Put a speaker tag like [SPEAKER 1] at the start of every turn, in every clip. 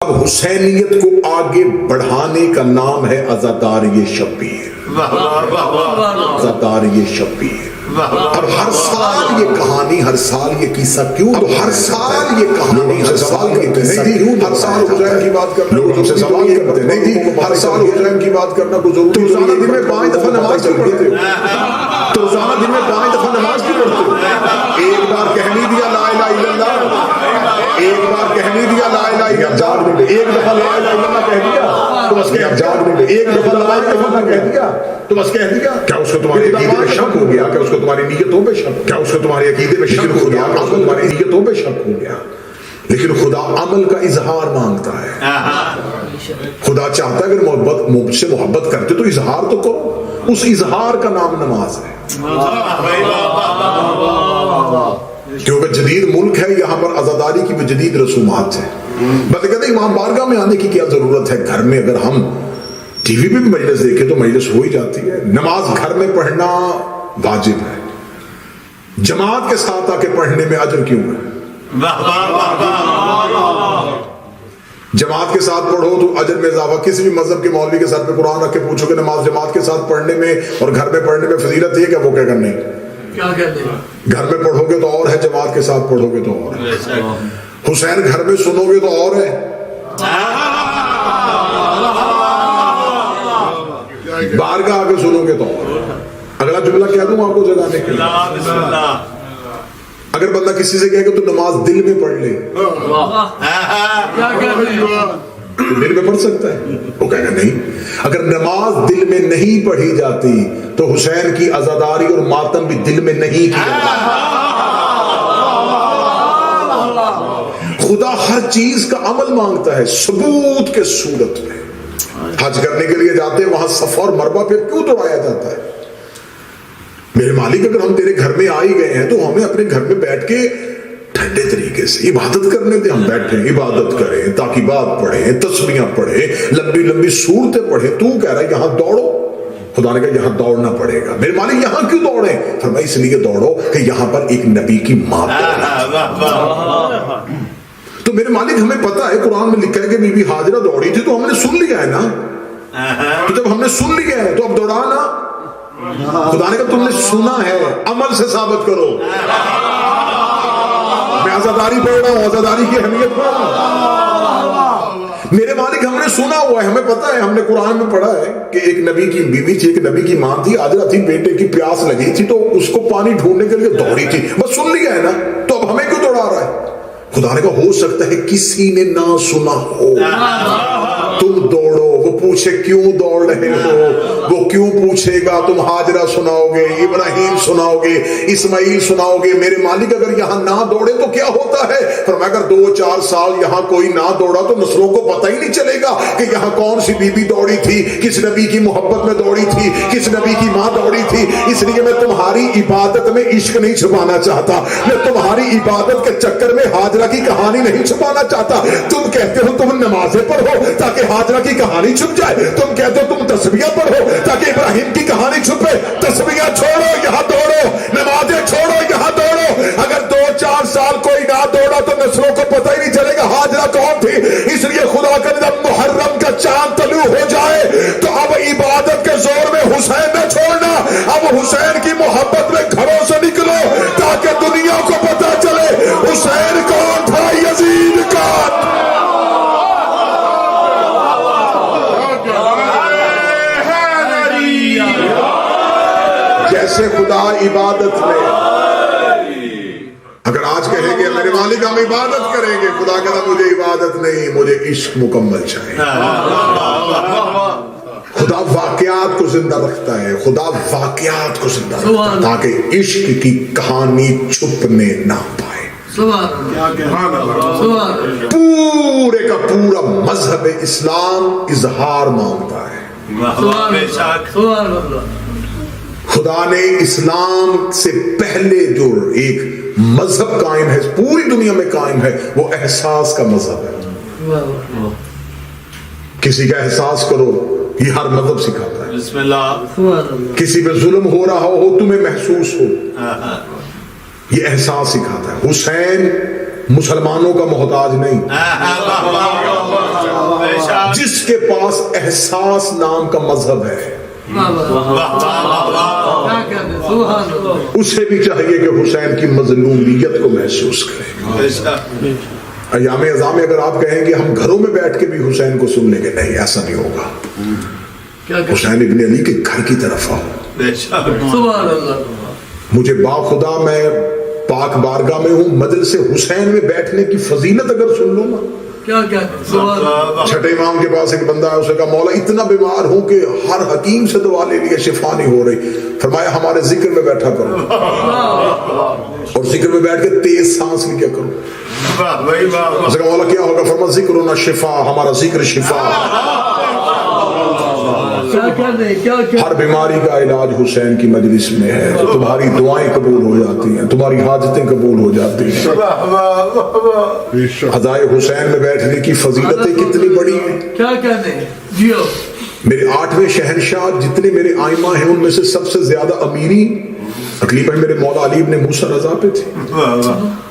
[SPEAKER 1] اب حسینیت کو آگے بڑھانے کا نام ہے عزاداری شبیر، عزاداری شبیر۔ اب ہر سال یہ کہانی، ہر سال یہ قصہ کیوں؟ تو ہر سال یہ کہانی، ہر سال یہ قصہ کیوں؟ ہر سال حسین کی بات کرنا لوگ ہم سے سوال کرتے نہیں جی، ہر سال حسین کی بات کرنا کوئی ضروری؟ روزانہ دن میں 5 دفعہ نماز کیوں پڑھتے ہو؟ تو روزانہ دن میں 5 دفعہ نماز کیوں پڑھتے ہو؟ ایک بار کہہ نہیں دیا لا الہ الا اللہ، ایک بار کہہ نہیں دیا لا الہ الا اللہ، ایک دفعہ لا الہ الا اللہ کہہ دیا تو بس ایک دفعہ لا الہ الا اللہ کہہ دیا تو بس کہہ دیا، کیا اس کو تمہاری عقیدے میں شک ہو گیا؟ کیا اس کو تمہاری نیتوں پہ شک؟ کیا اس کو تمہاری عقیدے میں شک ہو گیا؟ کیا اس کو تمہاری نیتوں پہ شک ہو گیا؟ لیکن خدا عمل کا اظہار مانگتا ہے۔ خدا چاہتا ہے اگر مجھ سے محبت کرتے تو اظہار تو کرو، اس اظہار کا نام نماز ہے۔ کیونکہ جدید ملک ہے، یہاں پر عزاداری کی بھی جدید رسومات ہیں۔ بس کہتے ہیں امام بارگاہ میں آنے کی کیا ضرورت ہے؟ گھر میں اگر ہم ٹی وی پہ بھی مجلس دیکھیں تو مجلس ہو ہی جاتی ہے۔ نماز گھر میں پڑھنا واجب ہے، جماعت کے ساتھ آ کے پڑھنے میں اجر کیوں ہے؟ جماعت کے ساتھ پڑھو تو اجر میں اضافہ۔ کسی بھی مذہب کے مولوی کے ساتھ پہ قرآن رکھ کے پوچھو کہ نماز جماعت کے ساتھ پڑھنے میں اور گھر میں پڑھنے میں فضیلت ہے کیا؟ وہ کہہ کر نہیں، گھر میں پڑھو گے تو اور ہے، جماعت کے ساتھ پڑھو گے تو اور ہے۔ حسین گھر میں سنو گے تو اور ہے، بارگاہ آ کے سنو گے تو اور۔ اگلا جملہ کہہ دوں آپ کو جگانے کے لیے، اگر بندہ کسی سے کہے کہ تو نماز دل میں پڑھ لے، دل میں پڑھ سکتا ہے؟ وہ کہے گا نہیں۔ اگر نماز دل میں نہیں پڑھی جاتی تو حسین کی عزاداری اور ماتم بھی دل میں نہیں کیا جاتا۔ خدا ہر چیز کا عمل مانگتا ہے، ثبوت کے صورت میں۔ حج کرنے کے لیے جاتے ہیں، وہاں صفا اور مروہ پہ کیوں دوڑایا جاتا ہے؟ میرے مالک اگر ہم تیرے گھر میں آ ہی گئے ہیں تو ہمیں اپنے گھر میں بیٹھ کے ٹھنڈے طریقے سے عبادت کرنے دیں، ہم بیٹھیں عبادت کریں، تاکیبات پڑھیں، تسبیحاں پڑھیں، لمبی لمبی سورتیں پڑھیں۔ تو کہہ رہا ہے یہاں دوڑو، خدا نے کہا یہاں دوڑنا پڑے گا۔ میرے مالک یہاں کیوں دوڑیں؟ فرمایا اس لیے دوڑو کہ یہاں پر ایک نبی کی ماں تو میرے مالک ہمیں پتا ہے، قرآن میں لکھا ہے کہ بی بی ہاجرہ دوڑی تھی تو ہم نے سن لیا ہے نا، تو جب ہم نے سن لیا ہے تو اب دوڑانا۔ خدا نے کہا تم نے سنا ہے، عمل سے ثابت کرو۔ میں عزاداری پڑھ رہا ہوں، عزاداری کی اہمیت پڑھ رہا ہوں۔ میرے مالک ہم نے سنا ہوا ہے، ہمیں پتا ہے، ہم نے قرآن میں پڑھا ہے کہ ایک نبی کی بیوی تھی، ایک نبی کی ماں تھی، ہاجرہ تھی، بیٹے کی پیاس لگی تھی تو اس کو پانی ڈھونڈنے کے لیے دوڑی تھی۔ بس سن لیا ہے نا، تو اب ہمیں کیوں دوڑا رہا ہے؟ خدا نے کہا ہو سکتا ہے کسی نے نہ سنا ہو، تم دوڑو۔ وہ پوچھے کیوں دوڑ رہے ہو، وہ کیوں پوچھے گا؟ تم ہاجرہ سناؤ گے، ابراہیم سناؤ گے، اسماعیل سناؤ گے۔ میرے مالک اگر یہاں نہ دوڑے تو کیا ہوتا ہے؟ فرمایا اگر 2-4 سال یہاں کوئی نہ دوڑا تو نسلوں کو پتہ ہی نہیں چلے گا کہ یہاں کون سی بی بی دوڑی تھی، کس نبی کی محبت میں دوڑی تھی، کس نبی کی ماں دوڑی تھی۔ اس لیے میں تمہاری عبادت میں عشق نہیں چھپانا چاہتا، میں تمہاری عبادت کے چکر میں ہاجرہ کی کہانی نہیں چھپانا چاہتا۔ تم کہتے ہو تم نمازیں پڑھو تاکہ ہاجرہ کی کہانی چھپ جائے، تم کہتے ہو تم تسبیحاں پڑھو تاکہ ابراہیم کی کہانی چھپے۔ تسبیحاں چھوڑو یہاں دوڑو، نمازیں چھوڑو یہاں دوڑو۔ اگر 2-4 سال کوئی نہ دوڑا تو نسلوں کو پتہ ہی نہیں چلے گا ہاجرہ کون تھی۔ اس لیے خدا کا جب محرم کا چاند طلوع ہو جائے تو اب عبادت کے زور میں حسین نہ چھوڑنا، اب حسین کی محبت میں گھروں سے نکلو تاکہ دنیا کو پتہ چلے حسین کون تھا، یزید کا۔ جیسے خدا عبادت میں، اگر آج کہیں گے میرے مالک ہم عبادت کریں گے، خدا کہتا مجھے عبادت نہیں، مجھے عشق مکمل چاہیے۔ خدا واقعات کو زندہ رکھتا ہے، خدا واقعات کو زندہ رکھتا ہے تاکہ عشق کی کہانی چھپنے نہ پائے۔ پورے کا پورا مذہب اسلام اظہار مانگتا ہے۔ خدا نے اسلام سے پہلے جو ایک مذہب قائم ہے، پوری دنیا میں قائم ہے، وہ احساس کا مذہب ہے۔ کسی کا احساس کرو، یہ ہر مذہب سکھاتا ہے۔
[SPEAKER 2] بسم اللہ۔
[SPEAKER 1] کسی پہ ظلم ہو رہا ہو تمہیں محسوس ہو، یہ احساس سکھاتا ہے۔ حسین مسلمانوں کا محتاج نہیں، جس کے پاس احساس نام کا مذہب ہے اسے بھی چاہیے کہ حسین کی مظلومیت کو محسوس کرے. ایام اعزام میں اگر آپ کہیں کہ ہم گھروں میں بیٹھ کے بھی حسین کو سن لیں گے، نہیں، ایسا نہیں ہوگا. حسین ابن علی کے گھر کی طرف آؤ. مجھے باخدا میں پاک بارگاہ میں ہوں، مجلس حسین میں بیٹھنے کی فضیلت اگر سن لوں نا. چھٹے امام کے پاس ایک بندہ ہے، اسے کہا مولا اتنا بیمار ہوں کہ ہر حکیم سے دعا لے لیے شفا نہیں ہو رہی. فرمایا ہمارے ذکر میں بیٹھا کرو اور ذکر میں بیٹھ کے تیز سانس لیا کرو. اسے کہا مولا کیا ہوگا؟ فرمایا ذکرنا شفا، ہمارا ذکر شفا. ہر بیماری کا علاج حسین کی مجلس میں ہے. تو تمہاری دعائیں قبول ہو جاتی ہیں، تمہاری حاجتیں قبول ہو جاتی ہیں. حضائے حسین میں بیٹھنے کی فضیلتیں کتنی بڑی ہیں.
[SPEAKER 2] کیا کہتے ہیں؟
[SPEAKER 1] میرے 8ویں شہنشاہ جتنے میرے آئمہ ہیں ان میں سے سب سے زیادہ امیری تکلیفیں میرے مولا علی ابن موسیٰ رضا پہ تھی.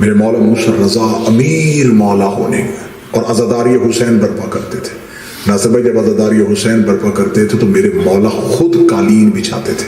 [SPEAKER 1] میرے مولا موسیٰ رضا امیر مولا ہونے اور عزاداری حسین برپا کرتے تھے. ناصر بھائی جب عزاداری حسین برپا کرتے تھے تو میرے مولا خود قالین بچھاتے تھے.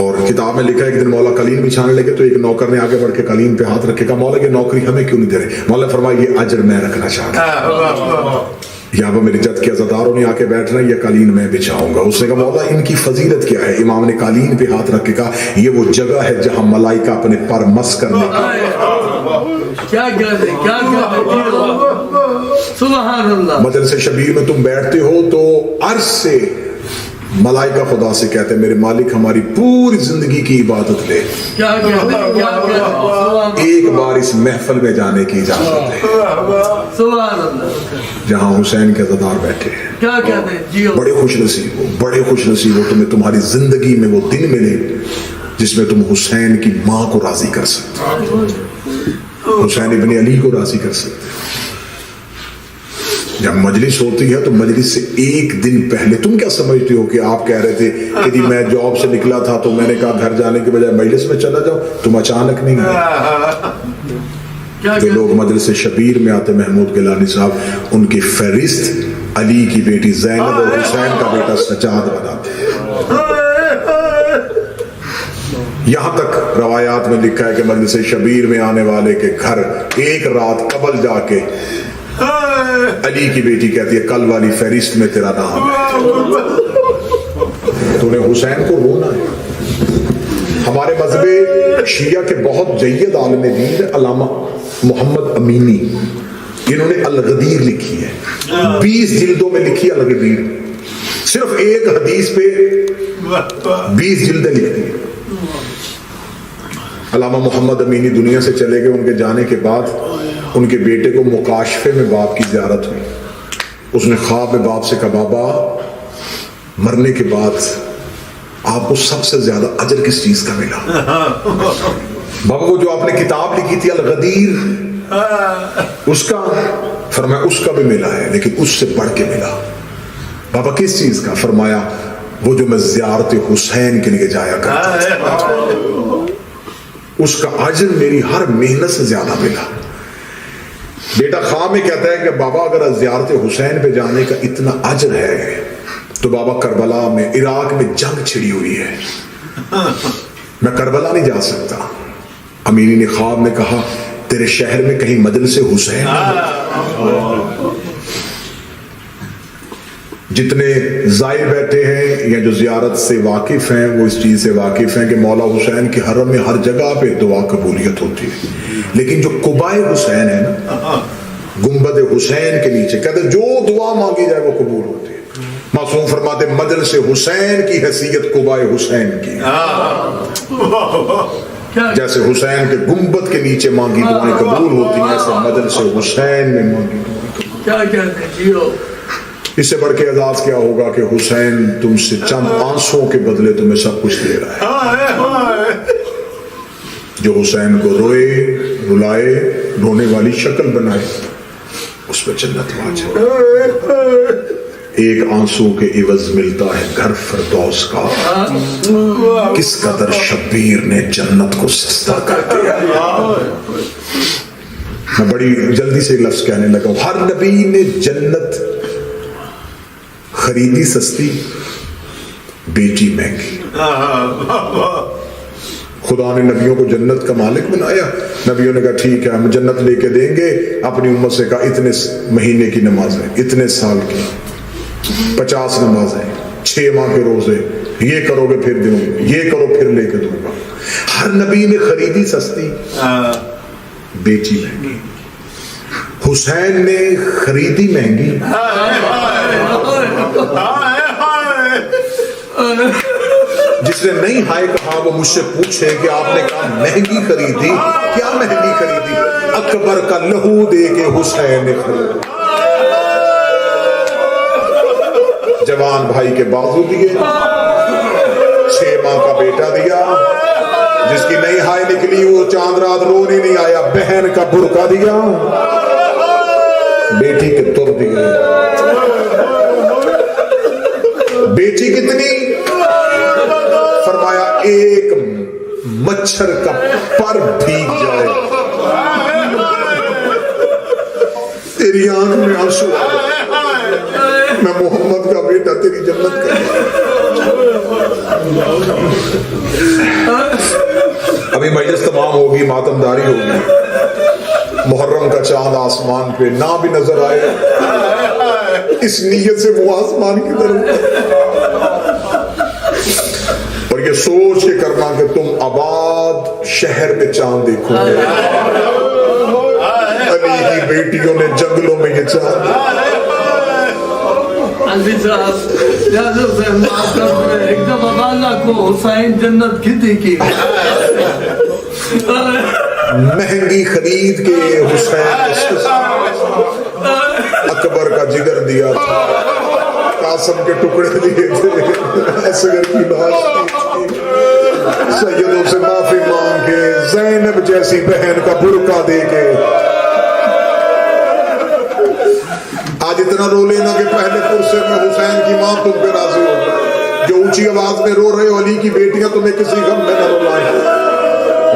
[SPEAKER 1] اور کتاب میں لکھا ہے ایک دن مولا قالین بچھانے لگے تو ایک نوکر نے آگے بڑھ کے قالین پہ ہاتھ رکھے، کہا مولا یہ نوکری ہمیں کیوں نہیں دے رہے؟ مولا فرمایا یہ اجر میں رکھنا چاہتا ہوں. یہاں پر میری جد کے عزاداروں نے آ کے بیٹھنا، یہ قالین میں بچھاؤں گا. اس نے کہا مولا ان کی فضیلت کیا ہے؟ امام نے قالین پہ ہاتھ رکھ کے کہا یہ وہ جگہ ہے جہاں ملائکہ اپنے پر مس کرنے
[SPEAKER 2] سبحان اللہ.
[SPEAKER 1] مجلس شبیر میں تم بیٹھتے ہو تو عرش سے ملائکہ خدا سے کہتے ہیں میرے مالک ہماری پوری زندگی کی عبادت لے، ایک بار اس محفل میں جانے کی اجازت ہے.
[SPEAKER 2] سبحان اللہ.
[SPEAKER 1] جہاں حسین کے عزادار بیٹھے ہیں،
[SPEAKER 2] کیا کہتے ہیں؟
[SPEAKER 1] بڑے خوش نصیب ہو، بڑے خوش نصیب ہو تمہیں تمہاری زندگی میں وہ دن ملے جس میں تم حسین کی ماں کو راضی کر سکتے، حسین ابن علی کو راضی کر سکتے. جب مجلس ہوتی ہے تو مجلس سے ایک دن پہلے تم کیا سمجھتے ہو کہ آپ کہہ رہے تھے کہ جی میں جاب سے نکلا تھا تو میں نے کہا گھر جانے کے بجائے مجلس میں چلا جاؤ، تم اچانک نہیں گئے. جو لوگ مجلس شبیر میں آتے محمود گیلانی صاحب ان کی فہرست علی کی بیٹی زینب اور حسین کا بیٹا سجاد بناتے ہیں. یہاں تک روایات میں لکھا ہے کہ مجلس شبیر میں آنے والے کے گھر ایک رات قبل جا کے علی کی بیٹی کہتی ہے کل والی فہرست میں تیرا نام ہے. تو نے حسین کو رونا ہے. ہمارے مذہب شیعہ کے بہت جید عالم دین علامہ محمد امینی، انہوں نے الغدیر لکھی ہے، 20 جلدوں میں لکھی الغدیر. صرف ایک حدیث پہ 20 جلدیں لکھتی ہیں. علامہ محمد امینی دنیا سے چلے گئے. ان کے جانے کے بعد ان کے بیٹے کو مکاشفے میں باپ کی زیارت ہوئی. اس نے خواب میں باپ سے کہا بابا مرنے کے بعد آپ کو سب سے زیادہ اجر کس چیز کا ملا؟ بابا وہ جو آپ نے کتاب لکھی تھی الغدیر اس کا؟ فرمایا اس کا بھی ملا ہے لیکن اس سے بڑھ کے ملا. بابا کس چیز کا؟ فرمایا وہ جو میں زیارت حسین کے لیے جایا کرتا تھا اس کا اجر میری ہر محنت سے زیادہ ملا. بیٹا خواب میں کہتا ہے کہ بابا اگر زیارت حسین پہ جانے کا اتنا اجر ہے تو بابا کربلا میں عراق میں جنگ چھڑی ہوئی ہے، میں کربلا نہیں جا سکتا. امینی نے خواب میں کہا تیرے شہر میں کہیں مجلس حسین جتنے زائر بیٹھے ہیں یا جو زیارت سے واقف ہیں وہ اس چیز سے واقف ہیں کہ مولا حسین کے حرم میں ہر جگہ پہ دعا قبولیت ہوتی ہے، لیکن جو قبائے حسین ہے نا گنبد حسین کے نیچے کہتے جو دعا مانگی جائے وہ قبول ہوتی ہے. معصوم فرماتے مجلس حسین کی حیثیت قبائے حسین کی، جیسے حسین کے گنبد کے نیچے مانگی دعائیں قبول ہوتی ہیں ایسے مجلس حسین میں مانگی دعائیں قبول. اس سے بڑھ کے اعزاز کیا ہوگا کہ حسین تم سے چند آنسوں کے بدلے تمہیں سب کچھ دے رہا ہے. جو حسین کو روئے رلائے رونے والی شکل بنائے اس پہ جنت واجب. ایک آنسو کے عوض ملتا ہے گھر فردوس کا، کس قدر شبیر نے جنت کو سستا کر دیا. میں بڑی جلدی سے لفظ کہنے لگا ہوں. ہر نبی نے جنت خریدی سستی، بیچی مہنگی. خدا نے نبیوں کو جنت کا مالک بنایا. نبیوں نے کہا ٹھیک ہے ہم جنت لے کے دیں گے. اپنی امت سے کہا اتنے مہینے کی نمازیں، اتنے سال کی 50 نمازیں، 6 ماہ کے روزے، یہ کرو گے پھر دوں گا، یہ کرو پھر لے کے دوں گا. ہر نبی نے خریدی سستی، بیچی مہنگی. حسین نے خریدی مہنگی، جس نے نہیں ہائے کہا وہ مجھ سے پوچھے کہ آپ نے کہا مہنگی خریدی، کیا مہنگی خریدی؟ اکبر کا لہو دے کے حسین نے خریدی. جوان بھائی کے بازو دیے، 6 ماہ کا بیٹا دیا، جس کی نئی ہائے نکلی وہ چاند رات رونے نہیں آیا، بہن کا برقع دیا، بیٹی کے تر دیے. بیٹی کتنی؟ فرمایا ایک مچھر کا پر بھیگ جائے تیری آنکھ میں آنسو میں محمد کا بیٹا تیری جنت کا. ابھی مجلس تمام ہوگی، ماتمداری ہوگی، محرم کا چاند آسمان پہ نہ بھی نظر آئے اس نیت سے وہ آسمان کی طرف اور یہ سوچ کے کرنا کہ تم آباد شہر میں چاند دیکھو گے. علی کی بیٹیوں نے جنگلوں میں یہ چاند
[SPEAKER 2] علی صاحب جازر سے معاف کر دیں، ایک دفعہ اللہ کو حسین جنت کھتی کی
[SPEAKER 1] مہنگی خرید کے حسین اکبر کا جگر دیا تھا، قاسم کے ٹکڑے دیے تھے، اصغر کی لاش تھی، سیدوں سے معافی مانگ کے، زینب جیسی بہن کا برقع دے کے. آج اتنا رو لینا کہ پہلے پرسے میں حسین کی ماں تم پہ راضی ہو جائے. جو اونچی آواز میں رو رہے ہو علی کی بیٹیاں تمہیں کسی غم میں نہ رلائیں.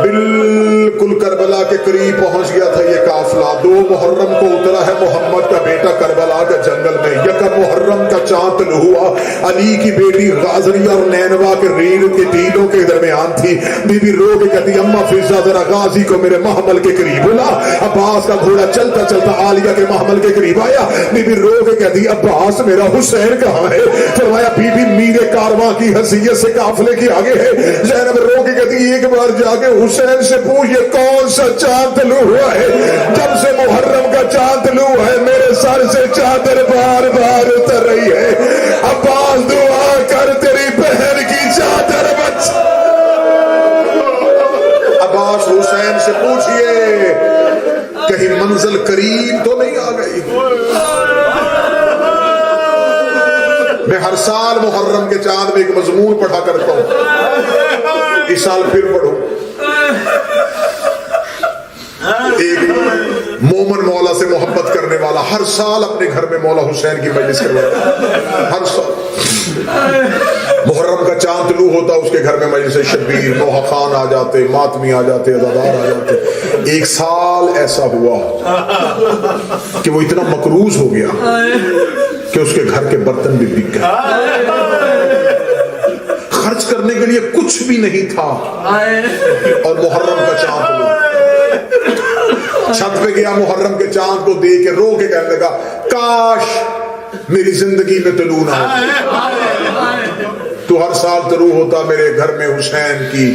[SPEAKER 1] بالکل کربلا کے قریب پہنچ گیا تھا یہ قافلہ. 2 محرم کو اترا ہے محمد کا بیٹا کربلا کے جنگل میں. یکم محرم کا چاند طلوع ہوا. علی کی بیٹی غازریہ اور نینوا کے ریڑھ کے ٹیلوں کے درمیان تھی. بی بی رو کے کہتی اماں فضہ ذرا غازی کو میرے محمل کے قریب بلا. عباس کا گھوڑا چلتا چلتا عالیہ کے محمل کے قریب آیا. بی بی رو کے کہتی عباس میرا حسین کہاں ہے؟ فرمایا بی بی میرے کارواں کی حیثیت سے قافلے کی آگے ہے. زینب رو کے کہتی ایک بار جا کے حسین سے پوچھ یہ کون سا چاند طلوع ہوا ہے؟ جب سے محرم کا چاند طلوع ہے میرے سر سے چادر بار بار اتر رہی ہے. عباس دعا کر تیری بہن کی چادر بچ. عباس حسین سے پوچھئے کہیں منزل قریب تو نہیں آ گئی. میں ہر سال محرم کے چاند میں ایک مضمون پڑھا کرتا ہوں، اس سال پھر پڑھوں. ایک مومن مولا سے محبت کرنے والا ہر سال اپنے گھر میں مولا حسین کی مجلس کرواتا. ہر سال محرم کا چاند طلوع ہوتا اس کے گھر میں مجلس شبیر، نوحہ خان آ جاتے، ماتمی آ جاتے، عزادار آ جاتے. ایک سال ایسا ہوا کہ وہ اتنا مقروض ہو گیا کہ اس کے گھر کے برتن بھی بک گئے، خرچ کرنے کے لیے کچھ بھی نہیں تھا. اور محرم کا چاند طلوع، چھت پہ گیا محرم کے چاند کو دیکھ کے رو کے کہنے لگا کاش میری زندگی میں طلوع نہ ہو. تو ہر سال طلوع ہوتا میرے گھر میں حسین کی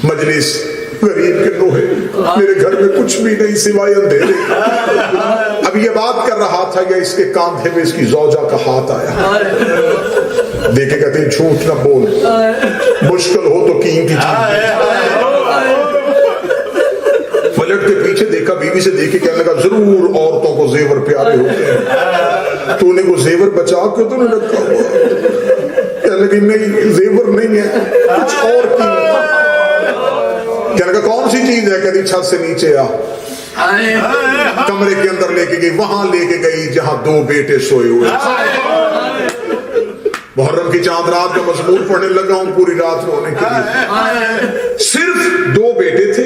[SPEAKER 1] مجلس، غریب کے نوحے، میرے گھر میں کچھ بھی نہیں سوائے اندھیرے. اب یہ بات کر رہا تھا یا اس کے کاندھے میں اس کی زوجہ کا ہاتھ آیا. دیکھے کہتے ہیں جھوٹ نہ بول، مشکل ہو تو قیمتی چیز. پلٹ کے پیچھے دیکھا، بیوی سے دیکھے کہنے لگا ضرور عورتوں کو زیور پیارے ہوتے ہیں، تو نے وہ زیور بچا کے تو نہیں رکھا ہوا؟ کہنے لگی نہیں زیور نہیں ہے، کچھ اور کہنے لگا کون سی چیز ہے؟ کہتی چھت سے نیچے آ. کمرے کے اندر لے کے گئی، وہاں لے کے گئی جہاں 2 بیٹے سوئے ہوئے. محرم کی چاند رات کا مضمون پڑھنے لگا ہوں پوری رات رونے کے لیے. صرف 2 بیٹے تھے،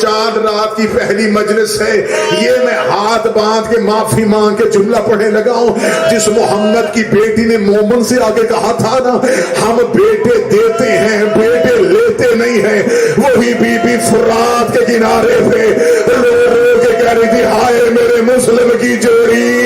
[SPEAKER 1] چاند رات کی پہلی مجلس ہے، یہ میں ہاتھ باندھ کے معافی مانگ کے جملہ پڑھنے لگا ہوں، جس محمد کی بیٹی نے مومن سے آگے کہا تھا نا، ہم بیٹے دیتے ہیں بیٹے لیتے نہیں ہیں، وہی بی بی فرات کے کنارے پہ رو رو کے کہہ رہی تھی ہائے میرے مسلم کی جوڑی،